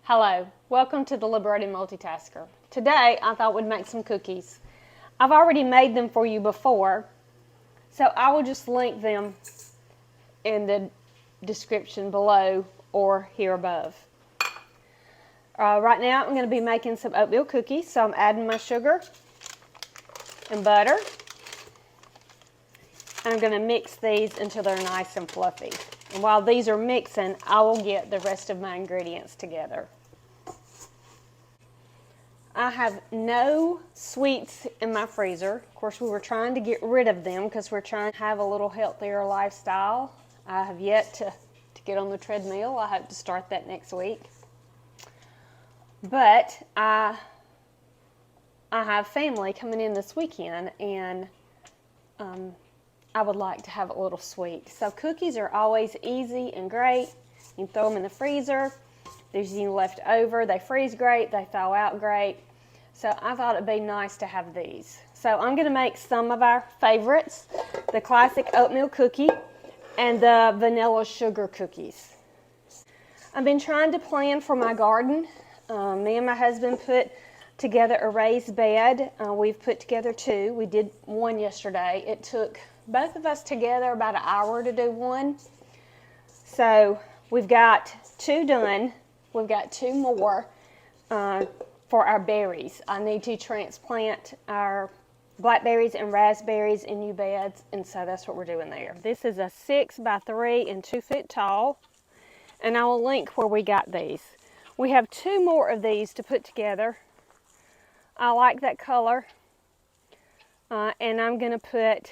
Hello, welcome to the Liberated Multitasker. Today I thought we'd make some cookies. I've already made them for you before, so I will just link them in the description below or here above. Right now I'm going to be making some oatmeal cookies, so I'm adding my sugar and butter. And I'm going to mix these until they're nice and fluffy. And while these are mixing, I will get the rest of my ingredients together. I have no sweets in my freezer. Of course, we were trying to get rid of them because we're trying to have a little healthier lifestyle. I have yet to get on the treadmill. I hope to start that next week. But I have family coming in this weekend, and I would like to have a little sweet. So cookies are always easy and great. You can throw them in the freezer. There's any left over. They freeze great. They thaw out great. So I thought it'd be nice to have these. So I'm going to make some of our favorites, the classic oatmeal cookie and the vanilla sugar cookies. I've been trying to plan for my garden. Me and my husband put together a raised bed. We've put together two. We did one yesterday. It took both of us together about an hour to do one. So we've got two done. We've got two more for our berries. I need to transplant our blackberries and raspberries in new beds, and so that's what we're doing there. This is a 6 by 3 and 2 foot tall, and I will link where we got these. We have two more of these to put together. I like that color, and I'm going to put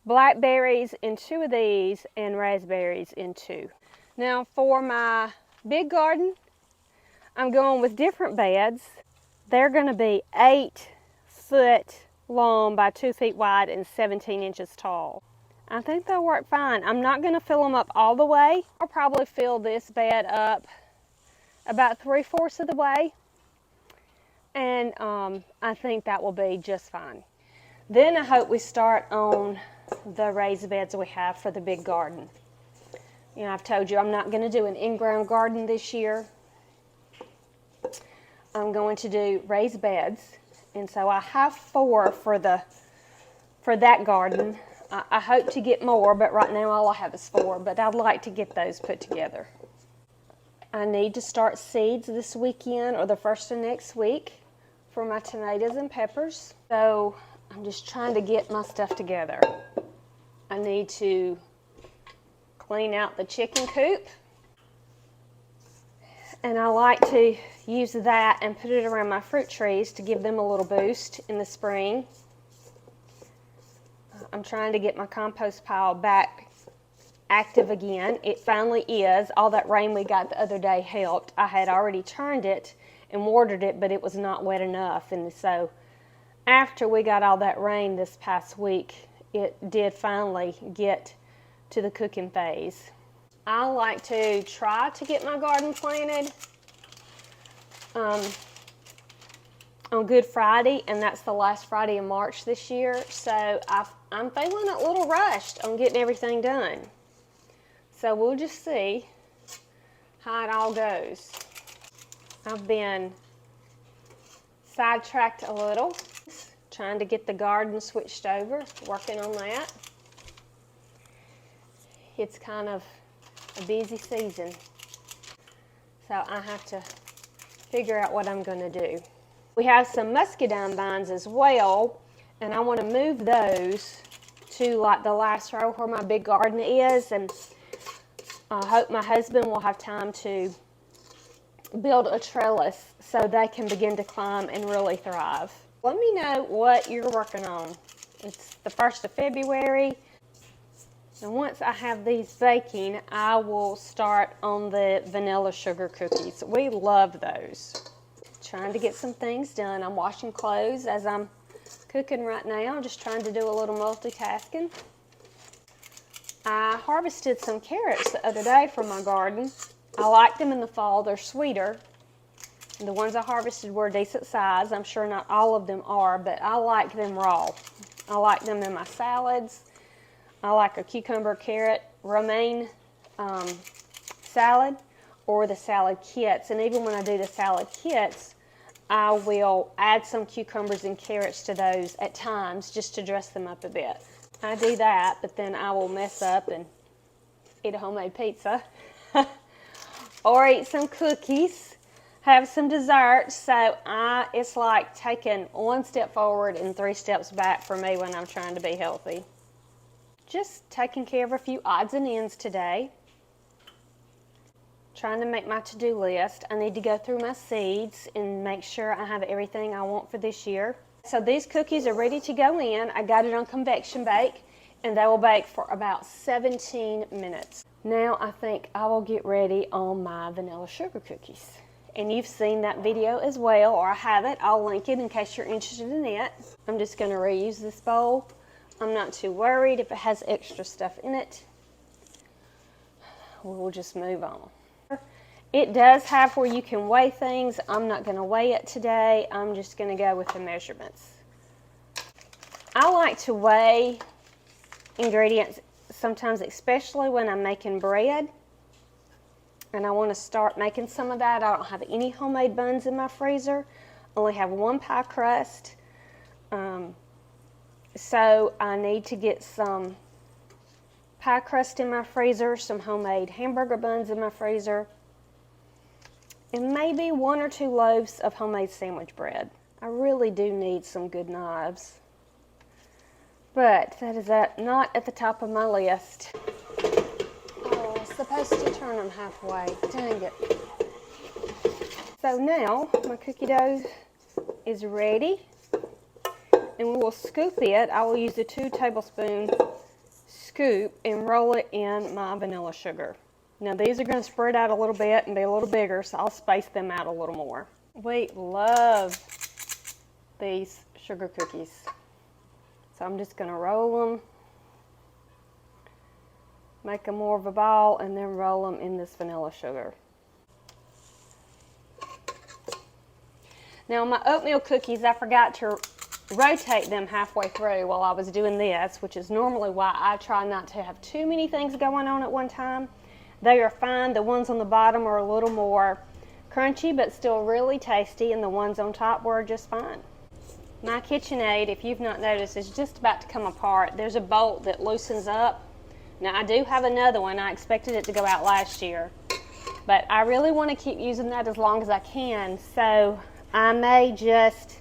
blackberries in two of these and raspberries in two. Now for my big garden, I'm going with different beds. They're going to be 8 foot long by 2 feet wide and 17 inches tall. I think they'll work fine. I'm not going to fill them up all the way. I'll probably fill this bed up about 3/4 of the way, and I think that will be just fine. Then I hope we start on the raised beds we have for the big garden. You know, I've told you I'm not going to do an in-ground garden this year. I'm going to do raised beds, and so I have 4 for that garden. I hope to get more, but right now all I have is 4, but I'd like to get those put together. I need to start seeds this weekend or the first of next week for my tomatoes and peppers. So I'm just trying to get my stuff together. I need to clean out the chicken coop. And I like to use that and put it around my fruit trees to give them a little boost in the spring. I'm trying to get my compost pile back active again. It finally is. All that rain we got the other day helped. I had already turned it and watered it, but it was not wet enough. And so after we got all that rain this past week, it did finally get to the cooking phase. I like to try to get my garden planted on Good Friday, and that's the last Friday in March this year. So I'm feeling a little rushed on getting everything done. So we'll just see how it all goes. I've been sidetracked a little, trying to get the garden switched over, working on that. It's kind of a busy season, so I have to figure out what I'm going to do. We have some muscadine vines as well, and I want to move those to like the last row where my big garden is, and I hope my husband will have time to build a trellis so they can begin to climb and really thrive. Let me know what you're working on. It's the 1st of February. And once I have these baking, I will start on the vanilla sugar cookies. We love those. Trying to get some things done. I'm washing clothes as I'm cooking right now, just trying to do a little multitasking. I harvested some carrots the other day from my garden. I like them in the fall. They're sweeter. And the ones I harvested were a decent size. I'm sure not all of them are, but I like them raw. I like them in my salads. I like a cucumber, carrot, romaine salad, or the salad kits. And even when I do the salad kits, I will add some cucumbers and carrots to those at times just to dress them up a bit. I do that, but then I will mess up and eat a homemade pizza or eat some cookies, have some dessert. So it's like taking one step forward and 3 steps back for me when I'm trying to be healthy. Just taking care of a few odds and ends today. Trying to make my to-do list. I need to go through my seeds and make sure I have everything I want for this year. So these cookies are ready to go in. I got it on convection bake, and they will bake for about 17 minutes. Now I think I will get ready on my vanilla sugar cookies. And you've seen that video as well, or I have it. I'll link it in case you're interested in it. I'm just going to reuse this bowl. I'm not too worried if it has extra stuff in it. We'll just move on. It does have where you can weigh things. I'm not going to weigh it today. I'm just going to go with the measurements. I like to weigh ingredients sometimes, especially when I'm making bread. And I want to start making some of that. I don't have any homemade buns in my freezer. I only have 1 pie crust. So I need to get some pie crust in my freezer, some homemade hamburger buns in my freezer, and maybe 1 or 2 loaves of homemade sandwich bread. I really do need some good knives, but that is not at the top of my list. Oh, I was supposed to turn them halfway. Dang it. So now my cookie dough is ready. And we will scoop it. I will use a 2 tablespoon scoop and roll it in my vanilla sugar. Now these are going to spread out a little bit and be a little bigger, so I'll space them out a little more. We love these sugar cookies. So I'm just going to roll them, make them more of a ball, and then roll them in this vanilla sugar. Now my oatmeal cookies, I forgot to rotate them halfway through while I was doing this, which is normally why I try not to have too many things going on at one time. They are fine. The ones on the bottom are a little more crunchy, but still really tasty, and the ones on top were just fine. My Kitchenaid, if you've not noticed, is just about to come apart. There's a bolt that loosens up. Now I do have another one. I expected it to go out last year, but I really want to keep using that as long as I can, so I may just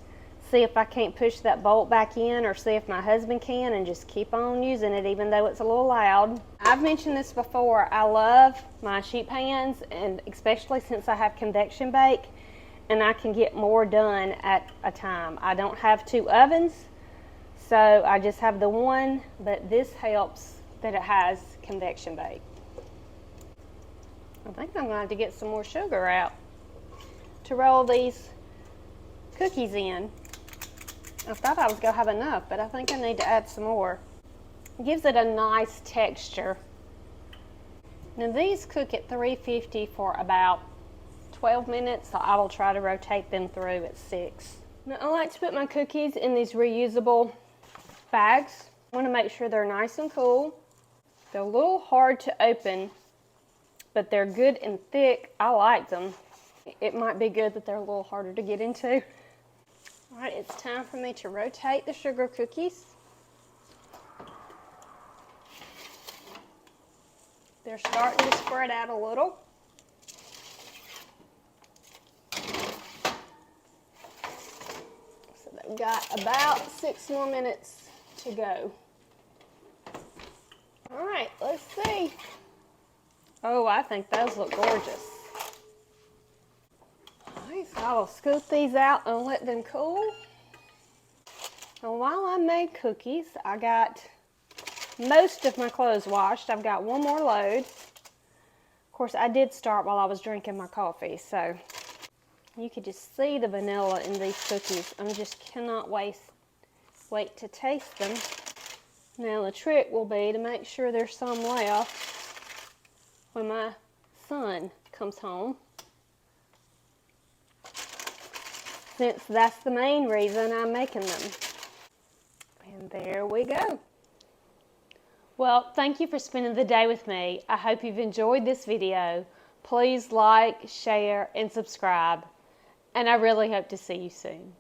see if I can't push that bolt back in, or see if my husband can, and just keep on using it even though it's a little loud. I've mentioned this before. I love my sheet pans, and especially since I have convection bake and I can get more done at a time. I don't have 2 ovens, so I just have the one, but this helps that it has convection bake. I think I'm going to have to get some more sugar out to roll these cookies in. I thought I was going to have enough, but I think I need to add some more. It gives it a nice texture. Now these cook at 350 for about 12 minutes, so I will try to rotate them through at 6. Now I like to put my cookies in these reusable bags. I want to make sure they're nice and cool. They're a little hard to open, but they're good and thick. I like them. It might be good that they're a little harder to get into. All right, it's time for me to rotate the sugar cookies. They're starting to spread out a little. So they've got about 6 more minutes to go. All right, let's see. Oh, I think those look gorgeous. So I will scoop these out and let them cool. And while I made cookies, I got most of my clothes washed. I've got 1 more load. Of course, I did start while I was drinking my coffee, so you could just see the vanilla in these cookies. I just cannot wait to taste them. Now the trick will be to make sure there's some left when my son comes home, since that's the main reason I'm making them. And there we go. Well, thank you for spending the day with me. I hope you've enjoyed this video. Please like, share, and subscribe. And I really hope to see you soon.